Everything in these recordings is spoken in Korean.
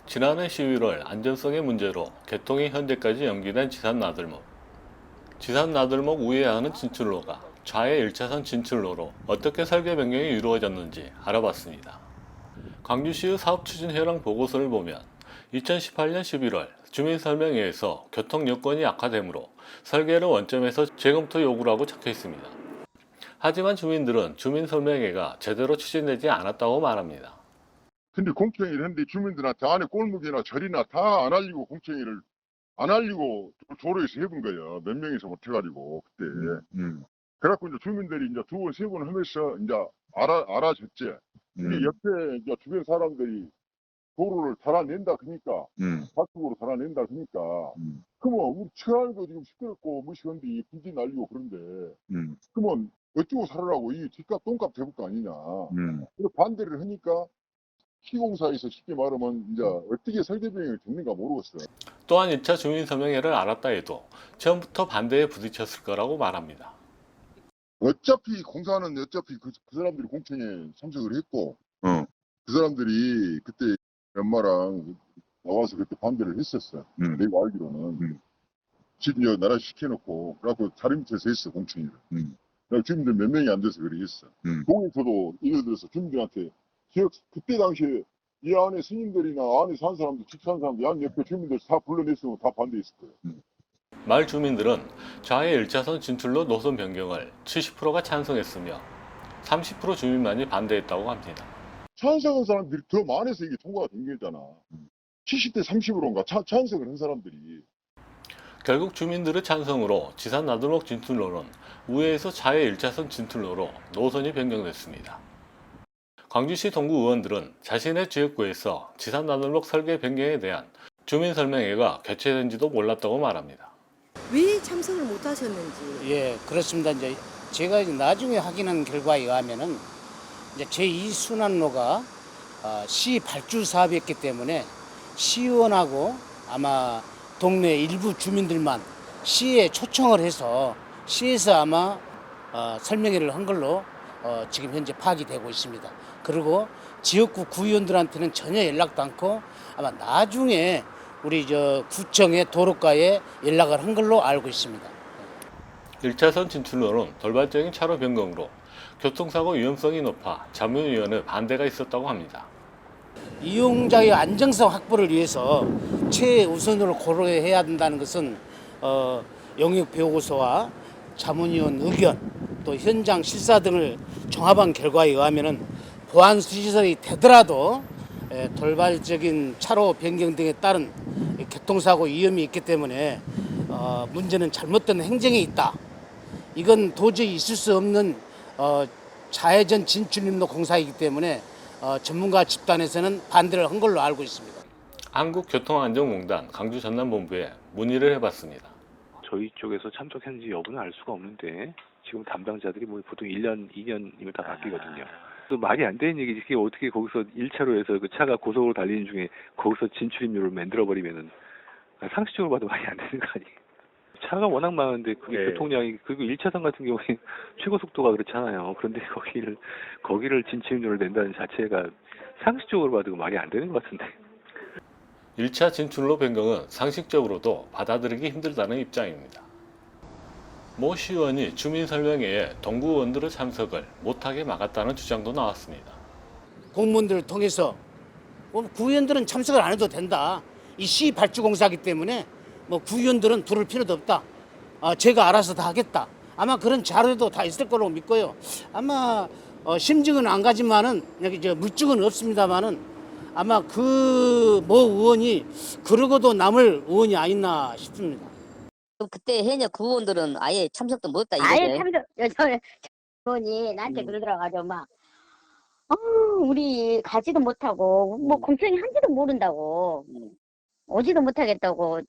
지난해 11월 안전성의 문제로 개통이 현재까지 연기된 지산나들목. 지산나들목 우회에 하는 진출로가 좌회 1차선 진출로로 어떻게 설계 변경이 이루어졌는지 알아봤습니다. 광주시의 사업추진현황 보고서를 보면 2018년 11월 주민설명회에서 교통 여건이 악화되므로 설계를 원점에서 재검토 요구를 하고 적혀 있습니다. 하지만 주민들은 주민설명회가 제대로 추진되지 않았다고 말합니다. 근데 공청회를 했는데 주민들한테 안에 골목이나 절이나 다 안 알리고 공청회를 안 알리고 조로에서 해본 거예요. 몇 명이서 못해가지고 그때. 그래갖고 이제 주민들이 이제 두 번, 세 번 하면서 이제 알아줬지. 근데 옆에 이제 주변 사람들이 도로를 달아낸다 그러니까, 좌측으로 달아낸다 그러니까, 그러면 우리 치안도 지금 시끄럽고 무시한데 분지 날리고 그런데, 그러면 어쩌고 살으라고 이 집값 똥값 대볼 거 아니냐. 그래서 반대를 하니까 시공사에서 쉽게 말하면 이제 어떻게 설계 변경을 듣는가 모르겠어요. 또한 1차 주민설명회를 알았다 해도 처음부터 반대에 부딪혔을 거라고 말합니다. 어차피 공사는 어차피 그 사람들이 공청회에 참석을 했고, 그 사람들이 그때 엄마랑 나와서 그때 반대를 했었어. 내가 알기로는. 집 나라 시켜놓고, 그래갖고 다리 밑에서 했어, 공청회를. 주민들 몇 명이 안 돼서 그래 했어. 동에서도 예를 들어서 주민들한테 그때 당시에 이 안에 스님들이나 안에 사는 사람들, 집 사는 사람들, 양 옆에 주민들 다 불러냈으면 다 반대했을 거예요. 마을 주민들은 좌회 1차선 진출로 노선 변경을 70%가 찬성했으며 30% 주민만이 반대했다고 합니다. 찬성한 사람들이 더 많아서 이게 통과가 된 거잖아. 70대 30으로인가 찬성을 한 사람들이. 결국 주민들의 찬성으로 지산 나들목 진출로는 우회에서 좌회 1차선 진출로로 노선이 변경됐습니다. 광주시 동구 의원들은 자신의 지역구에서 지산 나들목 설계 변경에 대한 주민설명회가 개최된지도 몰랐다고 말합니다. 왜 참석을 못 하셨는지. 예, 그렇습니다. 이제 제가 나중에 확인한 결과에 의하면은 이제 제2순환로가 시 발주 사업이었기 때문에 시의원하고 아마 동네 일부 주민들만 시에 초청을 해서 시에서 아마 설명회를 한 걸로 지금 현재 파악이 되고 있습니다. 그리고 지역구 구의원들한테는 전혀 연락도 않고 아마 나중에 우리 구청의 도로과에 연락을 한 걸로 알고 있습니다. 1차선 진출로는 돌발적인 차로 변경으로 교통사고 위험성이 높아 자문위원회 반대가 있었다고 합니다. 이용자의 안정성 확보를 위해서 최우선으로 고려해야 된다는 것은 영역 보고서와 자문위원 의견 또 현장 실사 등을 종합한 결과에 의하면은 보안 시설이 되더라도 돌발적인 차로 변경 등에 따른 교통사고 위험이 있기 때문에 문제는 잘못된 행정이 있다. 이건 도저히 있을 수 없는 좌회전 진출림로 공사이기 때문에 전문가 집단에서는 반대를 한 걸로 알고 있습니다. 한국교통안전공단 강주전남본부에 문의를 해봤습니다. 저희 쪽에서 참석했는지 여부는 알 수가 없는데 지금 담당자들이 뭐 보통 1년, 2년이면 다 바뀌거든요. 또 말이 안 되는 얘기지. 그게 어떻게 거기서 1차로에서 그 차가 고속으로 달리는 중에 거기서 진출입로를 만들어버리면은 상식적으로 봐도 말이 안 되는 거 아니에요. 차가 워낙 많은데 그게 교통량이 그리고 1차선 같은 경우에 최고 속도가 그렇잖아요. 그런데 거기를 진출입로를 낸다는 자체가 상식적으로 봐도 말이 안 되는 것 같은데. 1차 진출로 변경은 상식적으로도 받아들이기 힘들다는 입장입니다. 모 시의원이 주민설명회에 동구 의원들의 참석을 못하게 막았다는 주장도 나왔습니다. 공무원들을 통해서 구의원들은 참석을 안 해도 된다. 이 시 발주 공사이기 때문에 구의원들은 부를 필요도 없다. 제가 알아서 다 하겠다. 아마 그런 자료도 다 있을 거라고 믿고요. 아마 심증은 안 가지만은 여기 물증은 없습니다만은 아마 그 모 의원이 그러고도 남을 의원이 아니나 싶습니다. 그때 현역 구원들은 아예 참석도 못했다 아예 이거죠. 참석 의원이 나한테 그러더라고요. 막 우리 가지도 못하고 뭐 공청회 한지도 모른다고 오지도 못하겠다고.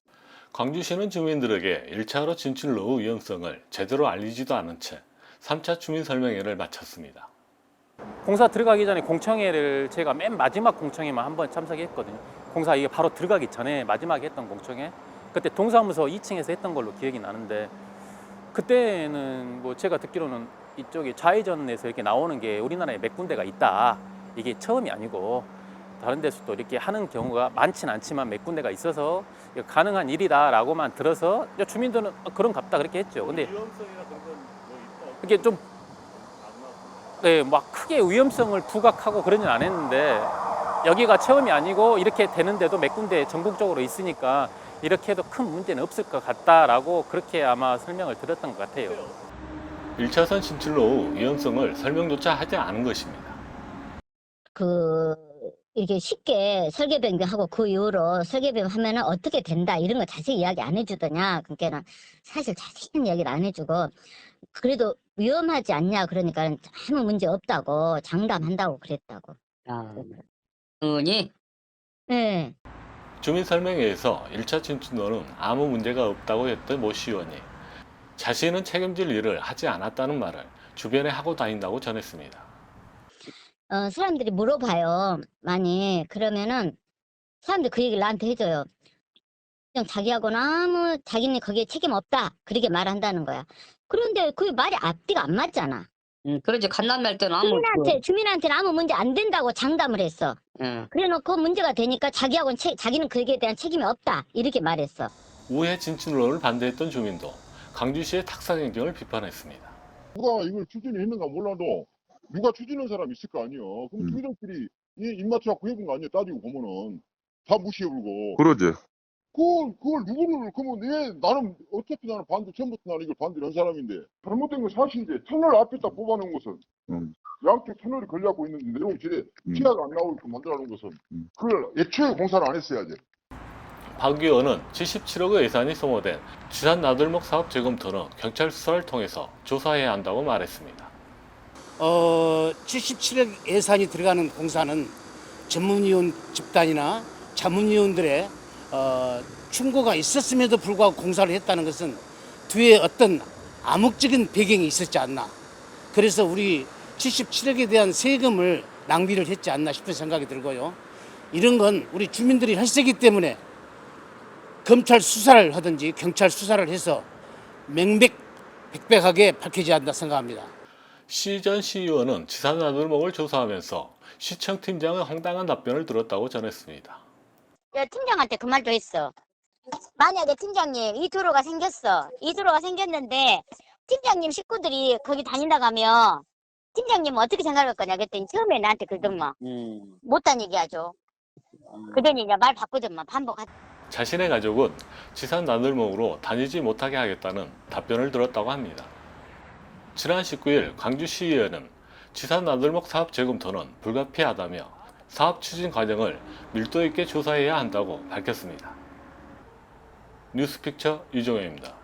광주시는 주민들에게 1차로 진출로 위험성을 제대로 알리지도 않은 채 3차 주민설명회를 마쳤습니다. 공사 들어가기 전에 공청회를 제가 맨 마지막 공청회만 한번 참석했거든요. 공사 이게 바로 들어가기 전에 마지막에 했던 공청회. 그때 동사무소 2층에서 했던 걸로 기억이 나는데 그때는 뭐 제가 듣기로는 이쪽에 좌회전에서 이렇게 나오는 게 우리나라에 몇 군데가 있다. 이게 처음이 아니고 다른 데서도 이렇게 하는 경우가 많지는 않지만 몇 군데가 있어서 가능한 일이다라고만 들어서 주민들은 그런갑다 그렇게 했죠. 근데 이게 좀 네, 막 크게 위험성을 부각하고 그러진 않았는데 여기가 처음이 아니고 이렇게 되는데도 몇 군데 전국적으로 있으니까 이렇게 해도 큰 문제는 없을 것 같다라고 그렇게 아마 설명을 드렸던 것 같아요. 1차선 진출로 위험성을 설명조차 하지 않은 것입니다. 이렇게 쉽게 설계 변경하고 그 이후로 설계 변경하면은 어떻게 된다 이런 거 자세히 이야기 안 해주더냐. 그러니까는 사실 자세한 이야기를 안 해주고 그래도 위험하지 않냐 그러니까 아무 문제 없다고 장담한다고 그랬다고. 의원이 네. 주민 설명회에서 1차 진출로는 아무 문제가 없다고 했던 모 시의원이 자신은 책임질 일을 하지 않았다는 말을 주변에 하고 다닌다고 전했습니다. 사람들이 물어봐요. 많이. 그러면은 사람들이 그 얘기를 나한테 해줘요. 그냥 자기하고는 자기는 거기에 책임 없다. 그렇게 말한다는 거야. 그런데 그 말이 앞뒤가 안 맞잖아. 그러지 간담회할 때는 주민한테는 아무 문제 안 된다고 장담을 했어. 그래놓고 문제가 되니까 자기는 거기에 대한 책임이 없다. 이렇게 말했어. 우회 진출로를 반대했던 주민도 광주시의 탁상 행정을 비판했습니다. 누가 이걸 추진했는가 몰라도 누가 추진한 사람이 있을 거 아니야. 그럼 주민들끼리 입맞춰갖고 해본 거 아니야. 따지고 보면은 다 무시해버리고. 그러지. 그걸 누구를 그러면 나는 어차피 나는 처음부터 나는 이걸 반대를 한 사람인데 잘못된 건 사실인데 터널 앞에다 뽑아놓은 것은 양쪽 터널이 걸려갖고 있는데 내용질에 피해가 안 나오게끔 만들어놓은 것은 그걸 애초에 공사를 안 했어야지. 박 의원은 77억의 예산이 소모된 지산 나들목 사업 재검토는 경찰 수사를 통해서 조사해야 한다고 말했습니다. 77억 예산이 들어가는 공사는 전문위원 집단이나 자문위원들의 충고가 있었음에도 불구하고 공사를 했다는 것은 뒤에 어떤 암묵적인 배경이 있었지 않나. 그래서 우리 77억에 대한 세금을 낭비를 했지 않나 싶은 생각이 들고요. 이런 건 우리 주민들이 혈세기 때문에 검찰 수사를 하든지 경찰 수사를 해서 명백백백하게 밝혀져야 한다 생각합니다. 시 전 시의원은 지산 나들목을 조사하면서 시청 팀장의 황당한 답변을 들었다고 전했습니다. 팀장한테 그 말도 했어. 만약에 팀장님 이 도로가 생겼는데 팀장님 식구들이 거기 다닌다고 하면 팀장님은 어떻게 생각할 거냐 그랬더니 처음에 나한테 그러더만 못 다니게 하죠. 그러더니 이제 말 바꾸더만 반복하죠. 자신의 가족은 지산 나들목으로 다니지 못하게 하겠다는 답변을 들었다고 합니다. 지난 19일 광주시의회는 지산 나들목 사업 재검토는 불가피하다며 사업 추진 과정을 밀도 있게 조사해야 한다고 밝혔습니다. 뉴스픽처 이종혜입니다.